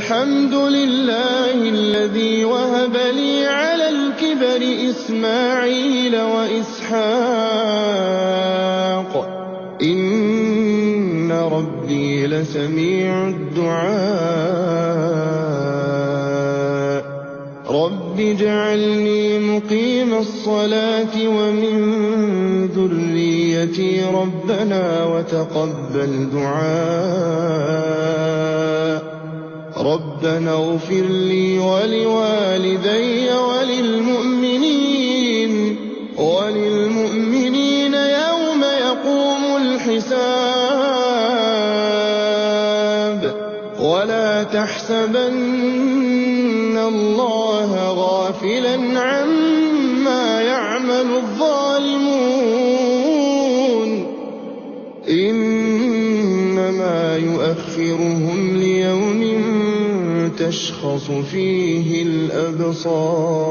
الحمد لله الذي وهب لي على الكبر إسماعيل وإسحاق إن ربي لسميع الدعاء رب اجعلني مقيم الصلاة ومن ذريتي ربنا وتقبل دعاء ربنا اغفر لي ولوالدي وللمؤمنين يوم يقوم الحساب ولا تحسبن الله غافلا عما يعمل الظالمون إنما يؤخرهم ليوم تشخص فيه الأبصار